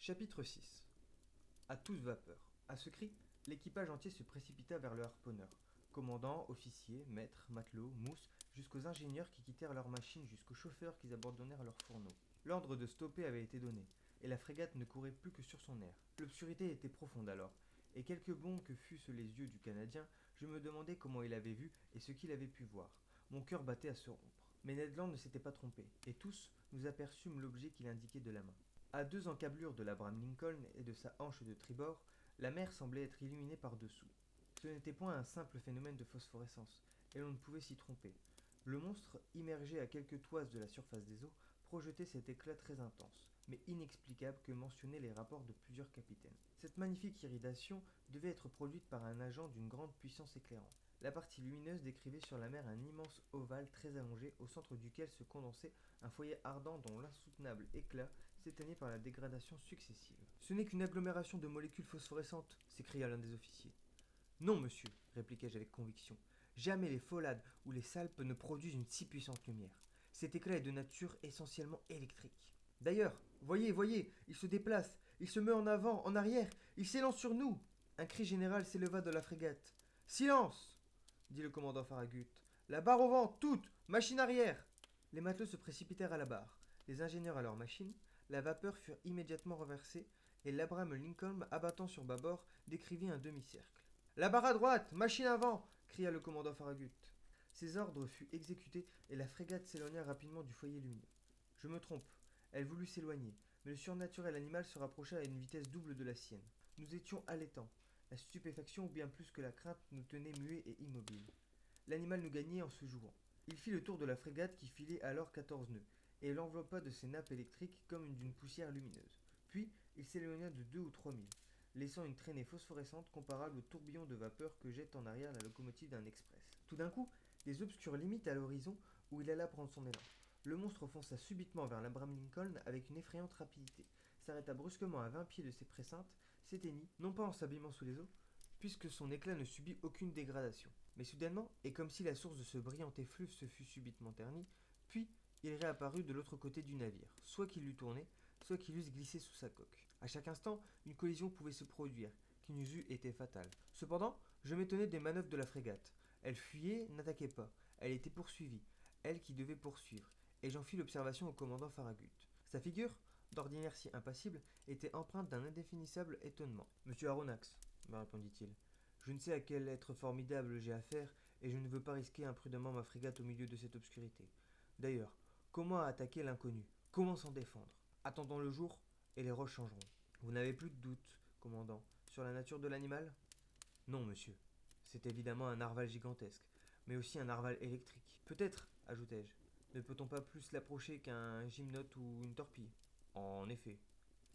Chapitre 6. À toute vapeur. À ce cri, l'équipage entier se précipita vers le harponneur. Commandant, officiers, maîtres, matelots, mousses, jusqu'aux ingénieurs qui quittèrent leurs machines, jusqu'aux chauffeurs qui abandonnèrent leurs fourneaux. L'ordre de stopper avait été donné, et la frégate ne courait plus que sur son air. L'obscurité était profonde alors, et quelque bons que fussent les yeux du Canadien, je me demandais comment il avait vu et ce qu'il avait pu voir. Mon cœur battait à se rompre. Mais Ned Land ne s'était pas trompé, et tous nous aperçûmes l'objet qu'il indiquait de la main. À 2 encablures de l'Abraham Lincoln et de sa hanche de tribord, la mer semblait être illuminée par-dessous. Ce n'était point un simple phénomène de phosphorescence, et l'on ne pouvait s'y tromper. Le monstre, immergé à quelques toises de la surface des eaux, projetait cet éclat très intense, mais inexplicable que mentionnaient les rapports de plusieurs capitaines. Cette magnifique iridation devait être produite par un agent d'une grande puissance éclairante. La partie lumineuse décrivait sur la mer un immense ovale très allongé, au centre duquel se condensait un foyer ardent dont l'insoutenable éclat s'éteignait par la dégradation successive. Ce n'est qu'une agglomération de molécules phosphorescentes, s'écria l'un des officiers. Non, monsieur, répliquai-je avec conviction. Jamais les Pholades ou les Salpes ne produisent une si puissante lumière. Cet éclat est de nature essentiellement électrique. D'ailleurs, voyez, il se déplace, il se met en avant, en arrière, il s'élance sur nous. Un cri général s'éleva de la frégate. Silence dit le commandant Farragut. La barre au vent, toute, machine arrière. Les matelots se précipitèrent à la barre, les ingénieurs à leur machine, la vapeur fut immédiatement renversée, et l'Abraham Lincoln, abattant sur bâbord, décrivit un demi-cercle. La barre à droite, machine avant cria le commandant Farragut. Ces ordres furent exécutés et la frégate s'éloigna rapidement du foyer lumineux. Je me trompe, elle voulut s'éloigner, mais le surnaturel animal se rapprocha à une vitesse double de la sienne. Nous étions haletants. La stupéfaction, bien plus que la crainte, nous tenait muets et immobiles. L'animal nous gagnait en se jouant. Il fit le tour de la frégate qui filait alors 14 nœuds, et l'enveloppa de ses nappes électriques comme d'une poussière lumineuse. Puis, il s'éloigna de 2 ou 3 milles, laissant une traînée phosphorescente comparable au tourbillon de vapeur que jette en arrière la locomotive d'un express. Tout d'un coup, des obscures limites à l'horizon où il alla prendre son élan. Le monstre fonça subitement vers l'Abraham Lincoln avec une effrayante rapidité, s'arrêta brusquement à 20 pieds de ses précintes, s'éteignit, non pas en s'abîmant sous les eaux, puisque son éclat ne subit aucune dégradation. Mais soudainement, et comme si la source de ce brillant effluve se fût subitement ternie, puis il réapparut de l'autre côté du navire, soit qu'il l'eût tourné, soit qu'il eusse glissé sous sa coque. À chaque instant, une collision pouvait se produire, qui nous eût été fatale. Cependant, je m'étonnais des manœuvres de la frégate. Elle fuyait, n'attaquait pas. Elle était poursuivie, elle qui devait poursuivre, et j'en fis l'observation au commandant Farragut. Sa figure, d'ordinaire si impassible, était empreinte d'un indéfinissable étonnement. Monsieur Aronnax, me répondit-il, je ne sais à quel être formidable j'ai affaire, et je ne veux pas risquer imprudemment ma frégate au milieu de cette obscurité. D'ailleurs, comment attaquer l'inconnu? Comment s'en défendre? Attendons le jour, et les roches changeront. Vous n'avez plus de doute, commandant, sur la nature de l'animal? Non, monsieur. C'est évidemment un narval gigantesque, mais aussi un narval électrique. Peut-être, ajoutai-je, ne peut-on pas plus l'approcher qu'un gymnote ou une torpille? En effet,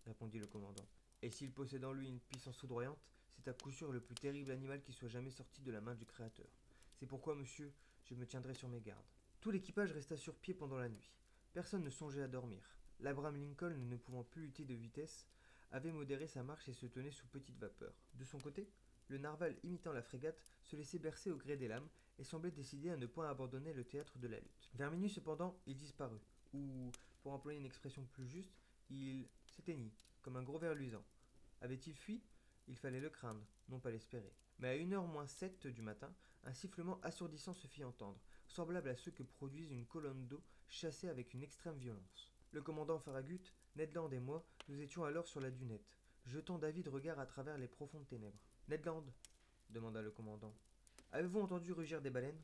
répondit le commandant. Et s'il possède en lui une puissance foudroyante, c'est à coup sûr le plus terrible animal qui soit jamais sorti de la main du Créateur. C'est pourquoi, monsieur, je me tiendrai sur mes gardes. Tout l'équipage resta sur pied pendant la nuit. Personne ne songeait à dormir. L'Abraham Lincoln, ne pouvant plus lutter de vitesse, avait modéré sa marche et se tenait sous petite vapeur. De son côté, le narval, imitant la frégate, se laissait bercer au gré des lames et semblait décidé à ne point abandonner le théâtre de la lutte. Vers minuit cependant, il disparut, ou, pour employer une expression plus juste, il s'éteignit, comme un gros ver luisant. Avait-il fui? Il fallait le craindre, non pas l'espérer. Mais à 1h moins 7 du matin, un sifflement assourdissant se fit entendre, semblable à ceux que produisent une colonne d'eau chassée avec une extrême violence. Le commandant Farragut, Ned Land et moi, nous étions alors sur la dunette, jetant d'avides regards à travers les profondes ténèbres. Ned Land, demanda le commandant, avez-vous entendu rugir des baleines?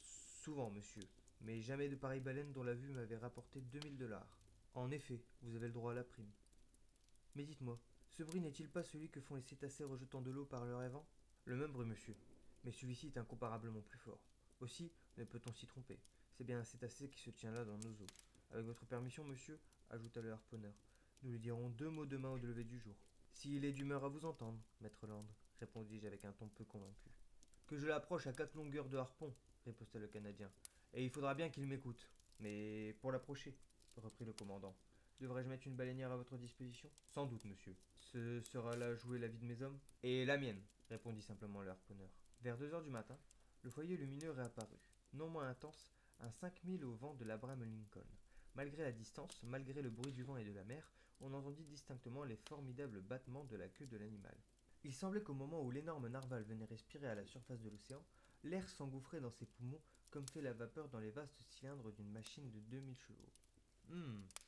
Souvent, monsieur, mais jamais de pareilles baleines dont la vue m'avait rapporté 2000 $. En effet, vous avez le droit à la prime. Mais dites-moi, ce bruit n'est-il pas celui que font les cétacés rejetant de l'eau par leur évent? Le même bruit, monsieur, mais celui-ci est incomparablement plus fort. Aussi, ne peut-on s'y tromper. C'est bien un cétacé qui se tient là dans nos eaux. Avec votre permission, monsieur, ajouta le harponneur, nous lui dirons 2 mots demain au lever du jour. S'il est d'humeur à vous entendre, maître Land, répondis-je avec un ton peu convaincu. Que je l'approche à 4 longueurs de harpon, riposta le Canadien, et il faudra bien qu'il m'écoute. Mais pour l'approcher, reprit le commandant, devrais-je mettre une baleinière à votre disposition? Sans doute, monsieur. Ce sera là jouer la vie de mes hommes? Et la mienne, répondit simplement le harponneur. Vers 2 heures du matin, le foyer lumineux réapparut, non moins intense, à 5 milles au vent de l'Abraham Lincoln. Malgré la distance, malgré le bruit du vent et de la mer, on entendit distinctement les formidables battements de la queue de l'animal. Il semblait qu'au moment où l'énorme narval venait respirer à la surface de l'océan, l'air s'engouffrait dans ses poumons comme fait la vapeur dans les vastes cylindres d'une machine de 2000 chevaux.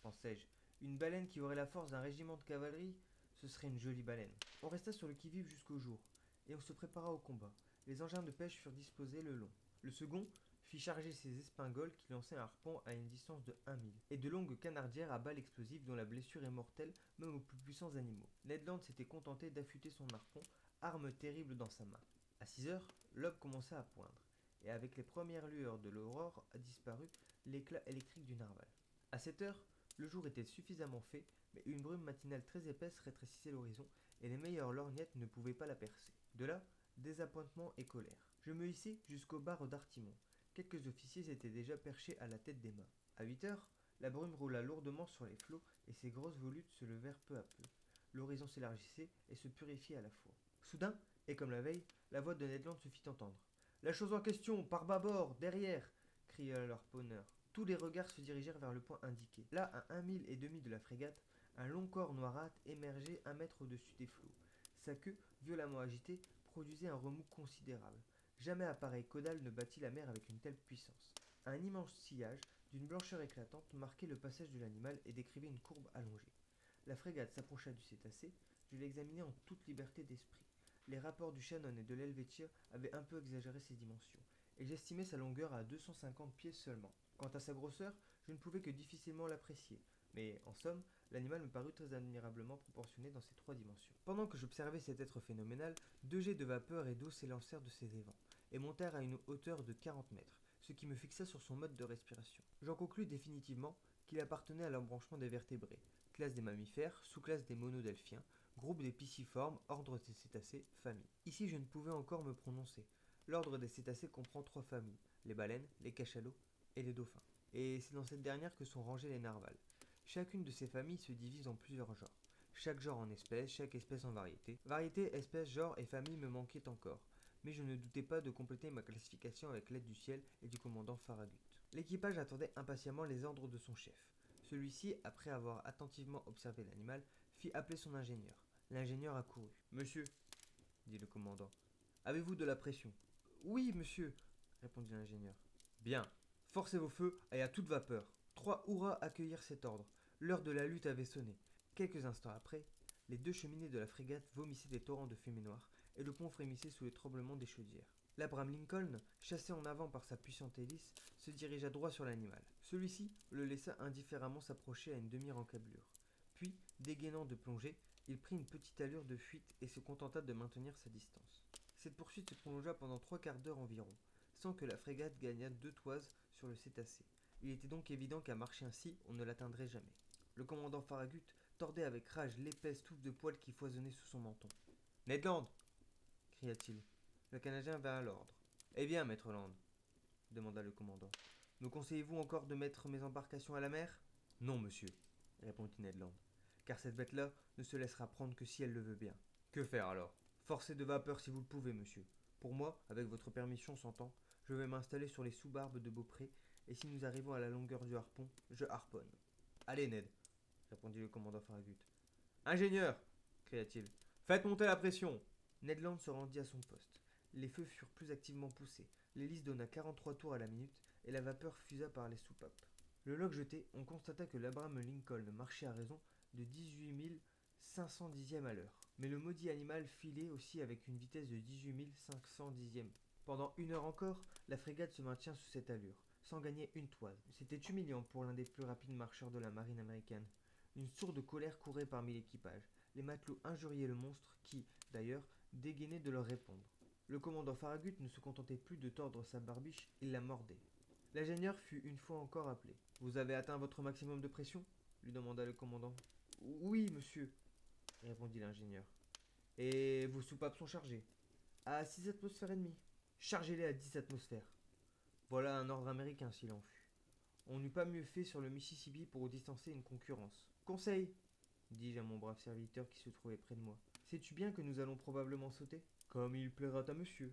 Pensai-je, une baleine qui aurait la force d'un régiment de cavalerie, ce serait une jolie baleine. On resta sur le qui-vive jusqu'au jour, et on se prépara au combat. Les engins de pêche furent disposés le long. Le second fit charger ses espingoles qui lançaient un harpon à une distance de 1 mille, et de longues canardières à balles explosives dont la blessure est mortelle même aux plus puissants animaux. Ned Land s'était contenté d'affûter son harpon, arme terrible dans sa main. À 6 heures, l'aube commença à poindre, et avec les premières lueurs de l'aurore a disparu l'éclat électrique du narval. À 7 heures, le jour était suffisamment fait, mais une brume matinale très épaisse rétrécissait l'horizon, et les meilleures lorgnettes ne pouvaient pas la percer. De là, désappointement et colère. Je me hissai jusqu'aux barres d'artimon. Quelques officiers étaient déjà perchés à la tête des mâts. À 8 heures, la brume roula lourdement sur les flots, et ses grosses volutes se levèrent peu à peu. L'horizon s'élargissait et se purifiait à la fois. Soudain, et comme la veille, la voix de Ned Land se fit entendre. « La chose en question, par bâbord, derrière !» cria l'harponneur. Tous les regards se dirigèrent vers le point indiqué. Là, à 1 mille et demi de la frégate, un long corps noirâtre émergeait 1 mètre au-dessus des flots. Sa queue, violemment agitée, produisait un remous considérable. Jamais appareil caudal ne battit la mer avec une telle puissance. Un immense sillage, d'une blancheur éclatante, marquait le passage de l'animal et décrivait une courbe allongée. La frégate s'approcha du cétacé, je l'examinai en toute liberté d'esprit. Les rapports du Shannon et de l'Helvetia avaient un peu exagéré ses dimensions, et j'estimais sa longueur à 250 pieds seulement. Quant à sa grosseur, je ne pouvais que difficilement l'apprécier, mais en somme, l'animal me parut très admirablement proportionné dans ses 3 dimensions. Pendant que j'observais cet être phénoménal, 2 jets de vapeur et d'eau s'élancèrent de ses évents, et montèrent à une hauteur de 40 mètres, ce qui me fixa sur son mode de respiration. J'en conclus définitivement qu'il appartenait à l'embranchement des vertébrés, classe des mammifères, sous-classe des monodelphiens, groupe des pisciformes, ordre des cétacés, famille. Ici je ne pouvais encore me prononcer. L'ordre des cétacés comprend 3 familles, les baleines, les cachalots et les dauphins. Et c'est dans cette dernière que sont rangés les narvals. Chacune de ces familles se divise en plusieurs genres. Chaque genre en espèces, chaque espèce en variété. Variété, espèce, genre et famille me manquaient encore, mais je ne doutais pas de compléter ma classification avec l'aide du ciel et du commandant Farragut. L'équipage attendait impatiemment les ordres de son chef. Celui-ci, après avoir attentivement observé l'animal, fit appeler son ingénieur. L'ingénieur accourut. « Monsieur, dit le commandant, avez-vous de la pression ?»« Oui, monsieur, répondit l'ingénieur. Bien, forcez vos feux et à toute vapeur. 3 hurrahs accueillirent cet ordre. L'heure de la lutte avait sonné. Quelques instants après, les 2 cheminées de la frégate vomissaient des torrents de fumée noire, et le pont frémissait sous le tremblement des chaudières. L'Abraham Lincoln, chassé en avant par sa puissante hélice, se dirigea droit sur l'animal. Celui-ci le laissa indifféremment s'approcher à une demi-encablure. Puis, dégainant de plonger, il prit une petite allure de fuite et se contenta de maintenir sa distance. Cette poursuite se prolongea pendant 3 quarts d'heure environ, sans que la frégate gagnât 2 toises sur le cétacé. Il était donc évident qu'à marcher ainsi, on ne l'atteindrait jamais. Le commandant Farragut tordait avec rage l'épaisse touffe de poils qui foisonnait sous son menton. « Ned Land !» cria-t-il. Le Canadien vint à l'ordre. « Eh bien, maître Land ?» demanda le commandant. « Me conseillez-vous encore de mettre mes embarcations à la mer ?»« Non, monsieur, » répondit Ned Land, car cette bête-là ne se laissera prendre que si elle le veut bien. Que faire alors ? Forcez de vapeur si vous le pouvez, monsieur. Pour moi, avec votre permission s'entend, je vais m'installer sur les sous-barbes de Beaupré, et si nous arrivons à la longueur du harpon, je harponne. Allez, Ned, répondit le commandant Farragut. Ingénieur, cria-t-il, faites monter la pression. Ned Land se rendit à son poste. Les feux furent plus activement poussés, l'hélice donna 43 tours à la minute, et la vapeur fusa par les soupapes. Le log jeté, on constata que l'Abraham Lincoln marchait à raison de 18 500 dixièmes à l'heure. Mais le maudit animal filait aussi avec une vitesse de 18 500 dixièmes. Pendant 1 heure encore, la frégate se maintient sous cette allure, sans gagner une toise. C'était humiliant pour l'un des plus rapides marcheurs de la marine américaine. Une sourde colère courait parmi l'équipage. Les matelots injuriaient le monstre qui, d'ailleurs, dégainait de leur répondre. Le commandant Farragut ne se contentait plus de tordre sa barbiche, il la mordait. L'ingénieur fut une fois encore appelé. « Vous avez atteint votre maximum de pression ?» lui demanda le commandant. « Oui, monsieur, » répondit l'ingénieur. « Et vos soupapes sont chargées ?»« À 6 atmosphères et demie. »« Chargez-les à 10 atmosphères. » Voilà un ordre américain s'il en fut. On n'eût pas mieux fait sur le Mississippi pour distancer une concurrence. « Conseil !» dis-je à mon brave serviteur qui se trouvait près de moi. « Sais-tu bien que nous allons probablement sauter ?»« Comme il plaira à monsieur, »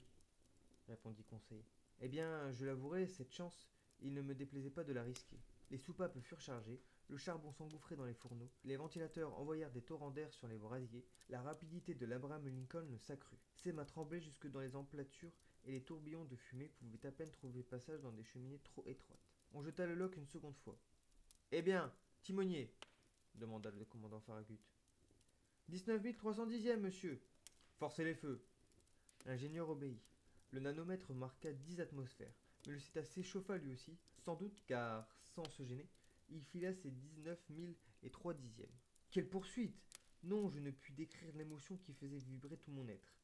répondit Conseil. Eh bien, je l'avouerai, cette chance, il ne me déplaisait pas de la risquer. Les soupapes furent chargées, Le charbon s'engouffrait dans les fourneaux, les ventilateurs envoyèrent des torrents d'air sur les brasiers, la rapidité de l'Abraham Lincoln s'accrut. Ses mains tremblaient jusque dans les emplatures et les tourbillons de fumée pouvaient à peine trouver passage dans des cheminées trop étroites. On jeta le loch une seconde fois. Eh bien, timonier demanda le commandant Farragut. 19 310e, monsieur. Forcez les feux. L'ingénieur obéit. Le nanomètre marqua 10 atmosphères, mais le cétacé chauffa lui aussi, sans doute car, sans se gêner, il fila ses 19 003 dixièmes. Quelle poursuite! Non, je ne puis décrire l'émotion qui faisait vibrer tout mon être.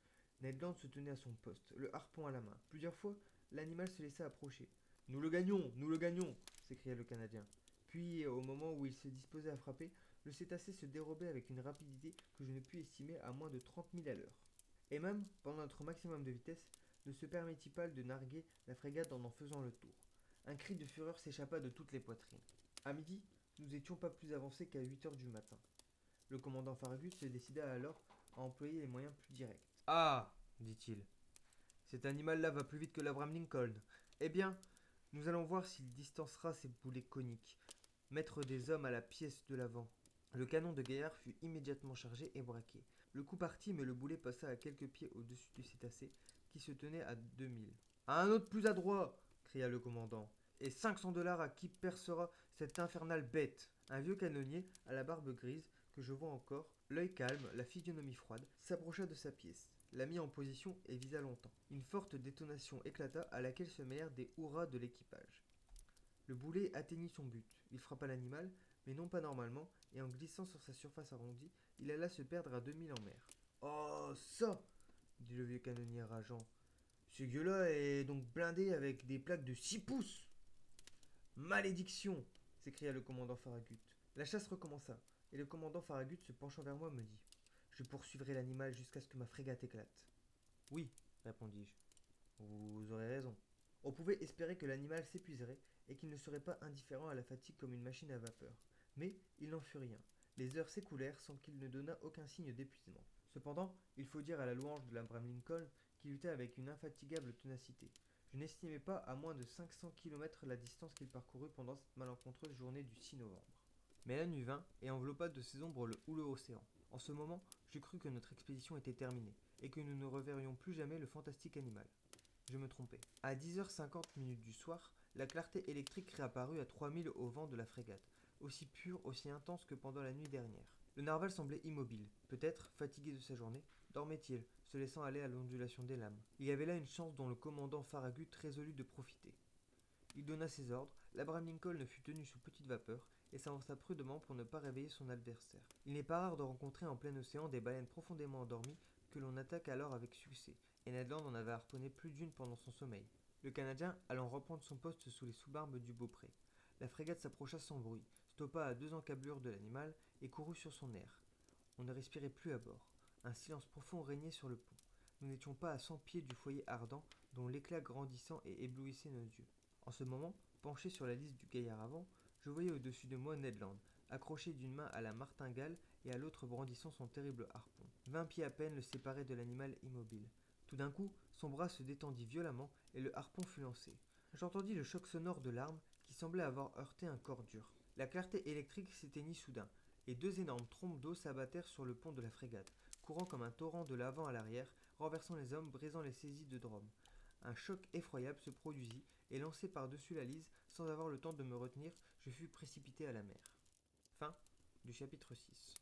Ned Land se tenait à son poste, le harpon à la main. Plusieurs fois, l'animal se laissa approcher. Nous le gagnons s'écria le Canadien. Puis, au moment où il se disposait à frapper, le cétacé se dérobait avec une rapidité que je ne puis estimer à moins de 30 000 à l'heure. Et même, pendant notre maximum de vitesse, ne se permettit pas de narguer la frégate en faisant le tour. Un cri de fureur s'échappa de toutes les poitrines. À midi, nous n'étions pas plus avancés qu'à 8 heures du matin. Le commandant Farragut se décida alors à employer les moyens plus directs. Ah, dit-il, cet animal-là va plus vite que l'Abraham Lincoln. Eh bien, nous allons voir s'il distancera ces boulets coniques. Mettre des hommes à la pièce de l'avant. Le canon de Gaillard fut immédiatement chargé et braqué. Le coup partit, mais le boulet passa à quelques pieds au-dessus du cétacé, qui se tenait à 2000. À un autre plus adroit cria le commandant. Et 500 $ à qui percera cette infernale bête. Un vieux canonnier, à la barbe grise, que je vois encore, l'œil calme, la physionomie froide, s'approcha de sa pièce, la mit en position et visa longtemps. Une forte détonation éclata à laquelle se mêlèrent des hurrahs de l'équipage. Le boulet atteignit son but. Il frappa l'animal, mais non pas normalement, et en glissant sur sa surface arrondie, il alla se perdre à 2000 en mer. Oh, ça dit le vieux canonnier rageant. Ce gueux-là est donc blindé avec des plaques de 6 pouces. Malédiction s'écria le commandant Farragut. La chasse recommença, et le commandant Farragut se penchant vers moi me dit: Je poursuivrai l'animal jusqu'à ce que ma frégate éclate. Oui, répondis-je. Vous aurez raison. On pouvait espérer que l'animal s'épuiserait et qu'il ne serait pas indifférent à la fatigue comme une machine à vapeur. Mais il n'en fut rien. Les heures s'écoulèrent sans qu'il ne donnât aucun signe d'épuisement. Cependant, il faut dire à la louange de l'Abraham Lincoln qu'il luttait avec une infatigable ténacité. Je n'estimais pas à moins de 500 km la distance qu'il parcourut pendant cette malencontreuse journée du 6 novembre. Mais la nuit vint et enveloppa de ses ombres le houleux océan. En ce moment, je crus que notre expédition était terminée et que nous ne reverrions plus jamais le fantastique animal. Je me trompais. À 10h50 du soir, la clarté électrique réapparut à 3000 au vent de la frégate, aussi pure, aussi intense que pendant la nuit dernière. Le narval semblait immobile. Peut-être, fatigué de sa journée, dormait-il, se laissant aller à l'ondulation des lames. Il y avait là une chance dont le commandant Farragut résolut de profiter. Il donna ses ordres, l'Abraham Lincoln ne fut tenu sous petite vapeur et s'avança prudemment pour ne pas réveiller son adversaire. Il n'est pas rare de rencontrer en plein océan des baleines profondément endormies que l'on attaque alors avec succès, et Ned Land en avait harponné plus d'une pendant son sommeil. Le Canadien allant reprendre son poste sous les sous-barbes du Beaupré. La frégate s'approcha sans bruit, stoppa à 2 encablures de l'animal et courut sur son air. On ne respirait plus à bord. Un silence profond régnait sur le pont. Nous n'étions pas à 100 pieds du foyer ardent dont l'éclat grandissant et éblouissait nos yeux. En ce moment, penché sur la lisse du gaillard avant, je voyais au-dessus de moi Ned Land, accroché d'une main à la martingale et à l'autre brandissant son terrible harpon. 20 pieds à peine le séparaient de l'animal immobile. Tout d'un coup, son bras se détendit violemment et le harpon fut lancé. J'entendis le choc sonore de l'arme qui semblait avoir heurté un corps dur. La clarté électrique s'éteignit soudain, et 2 énormes trompes d'eau s'abattèrent sur le pont de la frégate, courant comme un torrent de l'avant à l'arrière, renversant les hommes, brisant les saisies de drome. Un choc effroyable se produisit, et lancé par-dessus la lise, sans avoir le temps de me retenir, je fus précipité à la mer. Fin du chapitre 6.